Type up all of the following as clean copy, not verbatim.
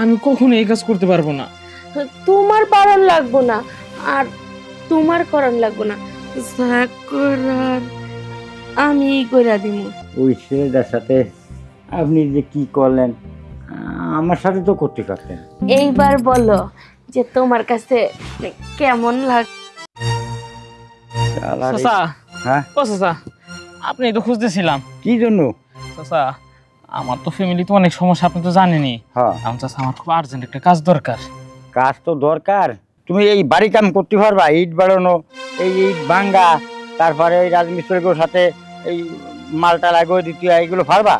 আমি কখনো এই কাজ করতে পারবো না। তোমার পারণ লাগবো না, আর তোমার করণ লাগবো না, যা করার আমি কইরা দিমু। ওই ছেলেটার সাথে আপনি যে কি করলেন, আমার সাথে তো করতে পারতেন। এইবার বলো যে তোমার কাছে কেমন লাগ। চাচা, হ্যাঁ, ও চাচা, আপনি তো খুঁজতেছিলাম। কি জন্য? চাচা, আমার তো ফ্যামিলিতে অনেক সমস্যা, আপনি তো জানেনই। হ্যাঁ, চাচা, আমার খুব আর্জেন্ট একটা কাজ দরকার। কাজ তো দরকার। তুমি এই বাড়ি কাম করতে পারবা? ইট বাড়ানো, এই ইট ভাঙ্গা, তারপরে এই রাজমিস্ত্রিগুলোর সাথে এই মালটা লাগিয়ে দিতে হয়, এইগুলো পারবা?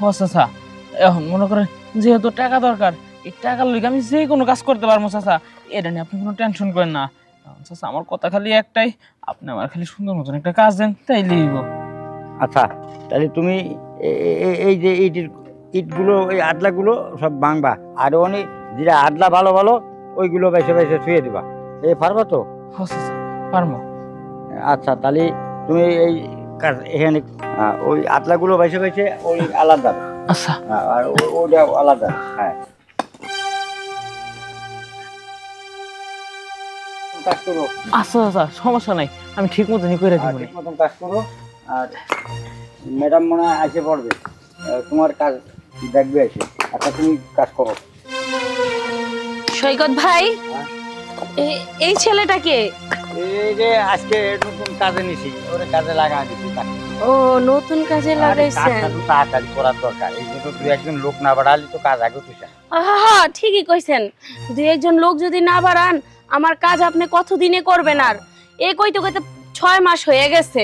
ও চাচা, এখন মনে করেন যেহেতু টাকা দরকার, এই টাকার লইগে আমি যে কোনো কাজ করতে পারবো চাচা, এটা নিয়ে আপনি কোনো টেনশন করেন না। চাচা, আমার কথা খালি একটাই, আপনি আমার খালি সুন্দর মতন একটা কাজ দেন, তাই লিখব। আচ্ছা, তাহলে তুমি এই যে ইটগুলো, এই আদলাগুলো সব ভাঙবা, আর অনেক যেটা আদলা ভালো ভালো ওইগুলো বেছে বেছে ছুঁয়ে দিবা। এই পারবা তো? ও চাচা, পারবো। আচ্ছা, তাহলে তুমি এই কাজ এখানে ওই আদলাগুলো বেছে বেছে ওই আলাদা, আচ্ছা আর ওটা আলাদা। হ্যাঁ, কাজ করো। আচ্ছা চাচা, সমস্যা নাই, আমি ঠিক মতনই করে দিব। ঠিক মতন কাজ করো। আর ম্যাডাম মনে হয় এসে পড়বে, তোমার কাজ দেখবে এসে। আচ্ছা, তুমি কাজ করো। সৈকত ভাই, এই ছেলেটাকে? এই যে আজকে নতুন কাজে নিছি, ওরে কাজে লাগা দিছি। ও, নতুন কাজে লাগাইছেন? কাজটা তো তাড়াতাড়ি করার দরকার, এই জন্য দুই একজন লোক না বাড়ালে তো কাজ আগে উঠেছে। হ্যাঁ, ঠিকই কইছেন। দুই একজন লোক যদি না বাড়ান, আমার কাজ আপনি কতদিনে করবেন? আর এই কইতে কইতে 6 মাস হয়ে গেছে,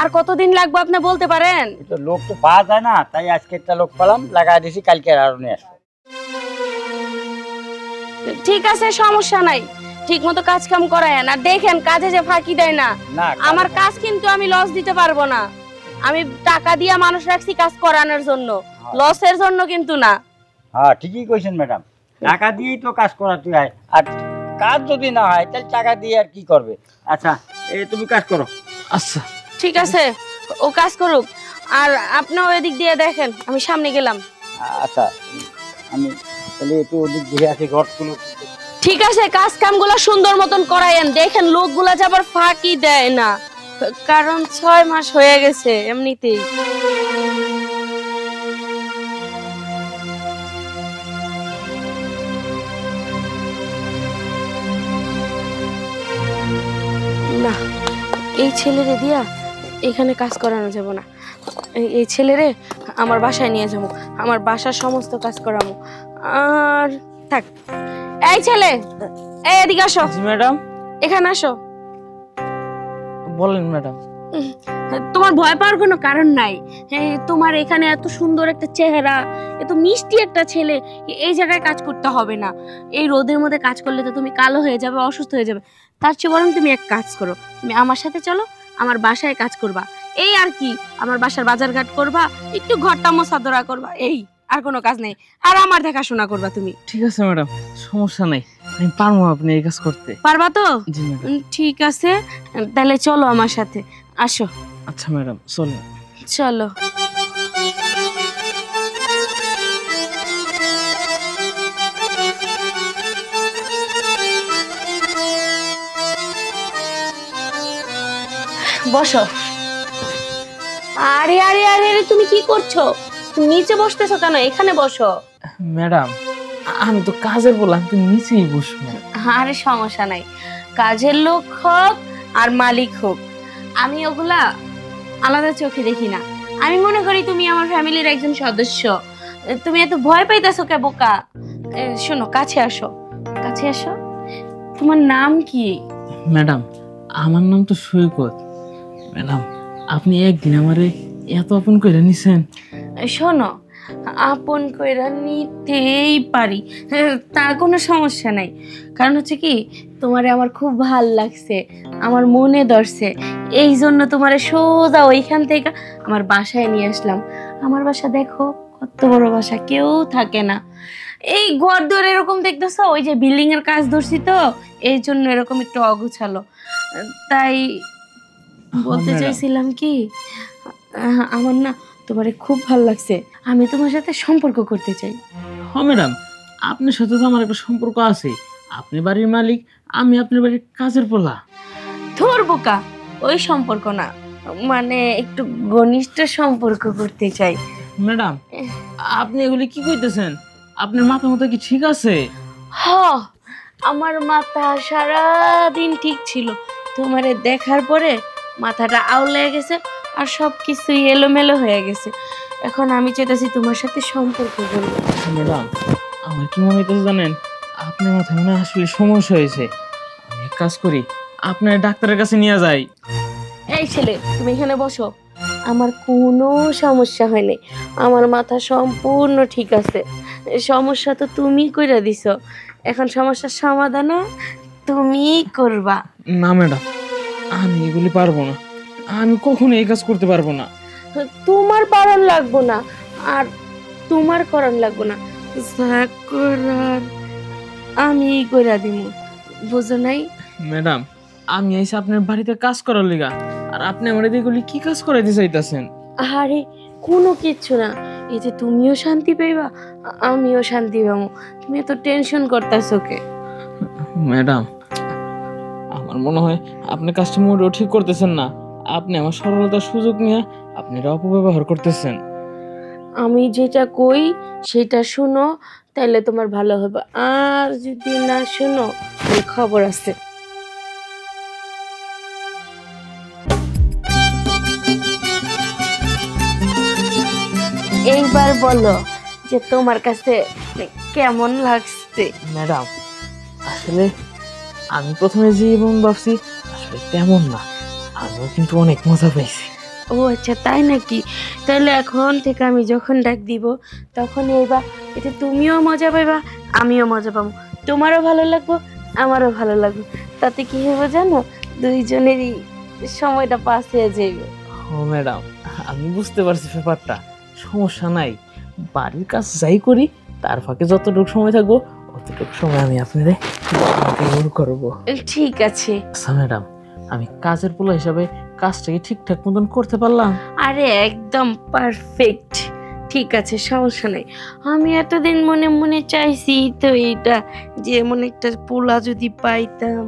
আর কতদিন লাগবে আপনি বলতে পারেন? তো লোক তো পাওয়া যায় না, তাই আজকে একটা লোক পেলাম, লাগা দিছি, কালকে আরো নিয়ে আসবো। ঠিক আছে, সমস্যা নাই, ঠিক মতো কাজ কাম করায়েন। আর দেখেন কাজে যে ফাঁকি দেয় না। আমার কাজ কিন্তু আমি লস দিতে পারবো না। আমি টাকা দিয়ে মানুষ রাখছি কাজ করানোর জন্য, লসের জন্য কিন্তু না। হ্যাঁ, ঠিকই কইছেন ম্যাডাম, টাকা দিয়েই তো কাজ করাতে হয়, আর কাজ যদি না হয় তাহলে টাকা দিয়ে আর কি করবে। আচ্ছা, এই তুমি কাজ করো। আচ্ছা ঠিক আছে, ও কাজ করুক, আর আপনিও এদিক দিয়ে দেখেন, আমি সামনে গেলাম। আচ্ছা, আমি তাহলে একটু ওদিক দেখে আসি, ঘরগুলো। ঠিক আছে, কাজ কামগুলো সুন্দর মতন করায়েন, দেখেন লোকগুলা যে আবার ফাঁকি দেয় না, কারণ 6 মাস হয়ে গেছে এমনিতেই। না, এই ছেলেরে দিয়া এখানে কাজ করানো যাব না। এই ছেলেরে আমার বাসায় নিয়ে যাবো, আমার বাসার সমস্ত কাজ করাবো। আর থাক, এই ছেলে, এই এদিকে আসো। জি ম্যাডাম। এখানে আসো। বলেন ম্যাডাম। তোমার ভয় পাওয়ার কোনো কারণ নাই। তোমার এখানে এত সুন্দর একটা চেহারা, এত মিষ্টি একটা ছেলে, এই জায়গায় কাজ করতে হবে না। এই রোদের মধ্যে কাজ করলে তো তুমি কালো হয়ে যাবে, অসুস্থ হয়ে যাবে। তার চেয়ে বরং তুমি এক কাজ করো, তুমি আমার সাথে চলো, আমার বাসায় কাজ করবা। এই আর কি, আমার বাসার বাজারঘাট করবা, একটু ঘরটা মোছাদরা করবা, এই আর কোনো কাজ নেই। আর আমার দেখাশোনা করবা তুমি। ঠিক আছে ম্যাডাম, সমস্যা নাই, আমি পারবো আপনি এই কাজ করতে। পারবা তো? জি ম্যাডাম। ঠিক আছে, তাহলে চলো আমার সাথে, আসো। আচ্ছা ম্যাডাম, চলুন। চলো। বসো। আরে আরে আরে আরে, তুমি কি করছো? তুমি নিচে বসতেছো কেন? এখানে বসো। ম্যাডাম, আমি তো কাজের বললাম, তুমি নিচেই বসবো। আরে সমস্যা নাই, কাজের লোক হোক আর মালিক হোক, আমি ওগুলা আলাদা চোখে দেখি না। আমি মনে করি তুমি আমার ফ্যামিলির একজন সদস্য। তুমি এত ভয় পাইতেছো কে বোকা? শোনো, কাছে আসো, কাছে আসো। তোমার নাম কি? ম্যাডাম, আমার নাম তো সৈকত। ম্যাডাম, আপনি একদিন আমারে এত আপন করে নিছেন। শোনো, আপন কইরা নিতেই পারি, তার কোনো সমস্যা নাই। কারণ হচ্ছে কি, তোমারে আমার খুব ভাল লাগছে, আমার মনে ধরছে, এই জন্য তোমারে সোজা ওইখান থেকে আমার বাসায় নিয়ে আসলাম। আমার বাসা দেখো কত বড় বাসা, কেউ থাকে না। এই ঘর দর এরকম দেখতেছো, ওই যে বিল্ডিং এর কাজ ধরছি তো, এই জন্য এরকম একটু অগোছালো। তাই বলতে চাইছিলাম কি, আমার না তোমারে খুব ভালো লাগছে, আমি তোমার সাথে সম্পর্ক করতে চাই। হ্যাঁ ম্যাডাম, আপনার সাথে তো আমার একটা সম্পর্ক আছে। আপনি বাড়ির মালিক, আমি আপনার বাড়ির কাজের পোলা। তোর বোকা, ওই সম্পর্ক না, মানে একটু ঘনিষ্ঠ সম্পর্ক করতে চাই। ম্যাডাম, আপনি এগুলি কি কইতেছেন? আপনার মাথা মতো কি ঠিক আছে? হ, আমার মাথা সারা দিন ঠিক ছিল, তোমারে দেখার পরে মাথাটা আউলে গেছে আর সব কিছু এলোমেলো হয়ে গেছে। এখন আমি চাইতেছি তোমার সাথে সম্পর্ক করবো। ম্যাডাম, আমার কি মনে হইতেছে জানেন, আপনার মাথায় মনে হয় আসলে সমস্যা হয়েছে। আমি এক কাজ করি, আপনার ডাক্তারের কাছে নিয়ে যাই। এই ছেলে, তুমি এখানে বসো। আমার কোনো সমস্যা হয়নি, আমার মাথা সম্পূর্ণ ঠিক আছে। সমস্যা তো তুমি কইরা দিছো, এখন সমস্যার সমাধানও তুমি করবা। না ম্যাডাম, আমি এগুলি পারবো না। আমি কখনো এই কাজ করতে পারবো না। তোমার পারণ লাগবো না, আর তোমার করণ লাগবো না, যা করার আমি কইরা দিব, বুঝো নাই? ম্যাডাম, আমি আইসি আপনার বাড়িতে কাজ করার লিগা, আর আপনি আমার এগুলি কি কাজ করাইতে চাইতেছেন? আরে কোনো কিচ্ছু না, এই যে তুমিও শান্তি পাইবা, আমিও শান্তি পাবো। তুমি এত টেনশন করতেছো কে? ম্যাডাম, আমার মনে হয় আপনি কাজটা মোটেও ঠিক করতেছেন না। আপনি আমার সরলতার সুযোগ নিয়ে আপনি এটা অপব্যবহার করতেছেন। আমি যেটা কই সেটা শুনো, তাহলে তোমার ভালো হবে, আর যদি না শুনো তাহলে খবর আছে। এইবার বলো যে তোমার কাছে কেমন লাগছে? ম্যাডাম, আসলে আমি প্রথমে যেমন ভাবছি আসলে তেমন না, আমিও কিন্তু অনেক মজা পাইছি। ও আচ্ছা, তাই নাকি? তাহলে এখন থেকে আমি যখন ডাক দিব তখন এইবার, এতে তুমিও মজা পাইবা, আমিও মজা পাবো, তোমারও ভালো লাগবো, আমারও ভালো লাগবে। তাতে কি হবে জানো, দুইজনেরই সময়টা পাস হয়ে যাবে। ও ম্যাডাম, আমি বুঝতে পারছি ব্যাপারটা। সমস্যা নাই, বাড়ির কাজ যাই করি তার ফাঁকে যতটুকু সময় থাকবো অতটুকু সময় আমি আপনাদের করবো। ঠিক আছে। আচ্ছা ম্যাডাম, আমি কাজের পোলা হিসাবে কাজটাকে ঠিকঠাক মতন করতে পারলাম? আরে একদম পারফেক্ট, ঠিক আছে, সমস্যা নেই। আমি এতদিন মনে মনে চাইছি তো এইটা, যে এমন একটা পোলা যদি পাইতাম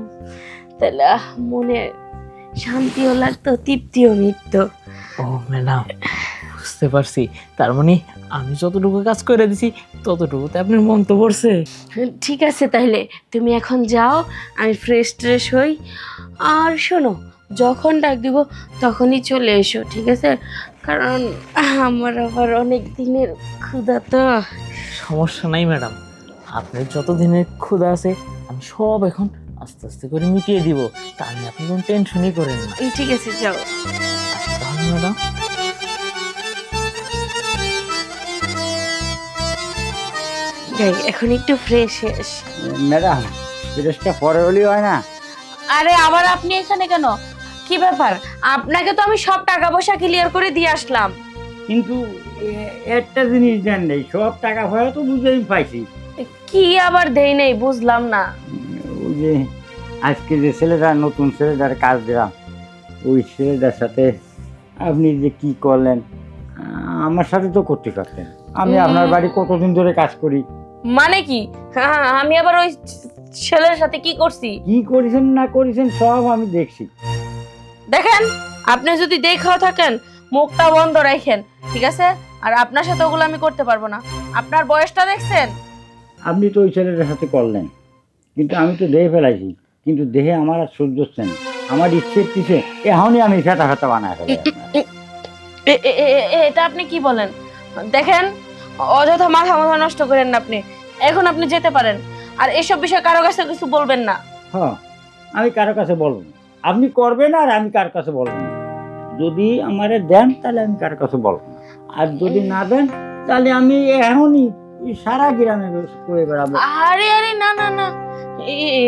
তাহলে মনে শান্তিও লাগতো, তৃপ্তিও মিটতো। ও ম্যাডাম, বুঝতে পারছি। তার মানে আমি যতটুকু কাজ করে দিছি ততটুকুতে আপনার মন তো পড়ছে। ঠিক আছে, তাহলে তুমি এখন যাও, আমি ফ্রেশ ট্রেশ হই। আর শোনো, যখন ডাক দিব তখনই চলে এসো, ঠিক আছে? কারণ আমার আবার অনেক দিনের ক্ষুধা তো। সমস্যা নাই ম্যাডাম, আপনার যত দিনের ক্ষুধা আছে আমি সব এখন আস্তে আস্তে করে মিটিয়ে দিব। তা নিয়ে আপনি কোনো টেনশনই করেন না। ঠিক আছে, যাও। তাহলে ম্যাডাম, যাই, এখন একটু ফ্রেশ ম্যাডাম, ড্রেসটা পরে হলেই হয় না? আরে আবার আপনি এখানে কেন? কি ব্যাপার? আপনাকে তো আমি সব টাকা পয়সা ক্লিয়ার করে দিয়ে আসলাম। কিন্তু একটা জিনিস দেন নেই, সব টাকা পয়সা তো বুঝেই পাইছি। কি আবার দেই নেই বুঝলাম না। ওই যে আজকে যে ছেলেটা, নতুন ছেলেটার কাজ দিলাম, ওই ছেলেটার সাথে আপনি যে কি করলেন, আমার সাথে তো করতে পারতেন। আমি আপনার বাড়ি কতদিন ধরে কাজ করি। মানে কি? হ্যাঁ, আমি আবার ওই ছেলের সাথে কি করছি? কি করেছেন না করেছেন সব আমি দেখছি। দেখেন, আপনি যদি দেখাও থাকেন মুখটা বন্ধ রাখেন, ঠিক আছে? আর আপনার সাথে ওগুলো আমি করতে পারবো না। আপনার বয়সটা দেখছেন? আপনি তো ওই ছেলেটার সাথে করলেন, কিন্তু আমি তো দেখে ফেলাইছি, কিন্তু দেখে আমার আর সহ্য হচ্ছে না। আমার ইচ্ছের পিছে এখনই আমি ফেটা ফেটা বানায় ফেলাই আপনার। এটা আপনি কি বলেন? দেখেন, অযথা মাথা মাথা নষ্ট করেন না আপনি। এখন আপনি যেতে পারেন, আর এসব বিষয়ে কারো কাছে কিছু বলবেন না। হ্যাঁ, আমি কারো কাছে বলবো না, আপনি করবেন, আর আমি কার কাছে বলবো না। যদি আমারে দেন তাহলে আমি কার কাছে বলবো না, আর যদি না দেন তাহলে আমি এখনই সারা গ্রামে করে বেড়াবো। আরে আরে, না না না,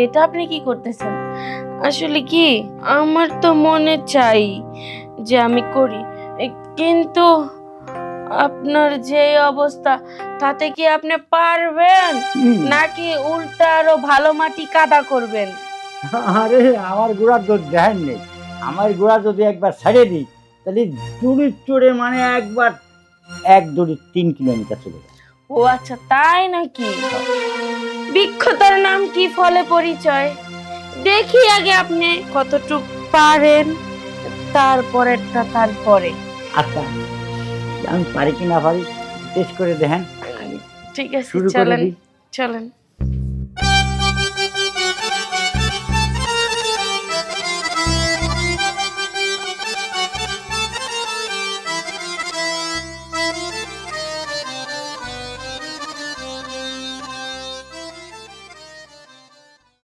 এটা আপনি কি করতেছেন? আসলে কি, আমার তো মনে চাই যে আমি করি, কিন্তু আপনার যে অবস্থা, তাতে কি আপনি পারবেন নাকি উল্টা আরো ভালো মাটি কাদা করবেন? আরে আমার গোড়ার তো দেখেন নেই, আমার গোড়া যদি একবার ছেড়ে দিই তাহলে দড়ি চড়ে মানে একবার এক দড়ি 3 কিলোমিটার চলে যায়। ও আচ্ছা, তাই নাকি? বিখ্যাতর নাম কি ফলে পরিচয়? দেখি আগে আপনি কতটুক পারেন, তারপরেরটা তারপরে। আচ্ছা, আমি পারি কি না পারি টেস্ট করে দেখেন। ঠিক আছে, শুরু করে চলেন দিই। চলেন।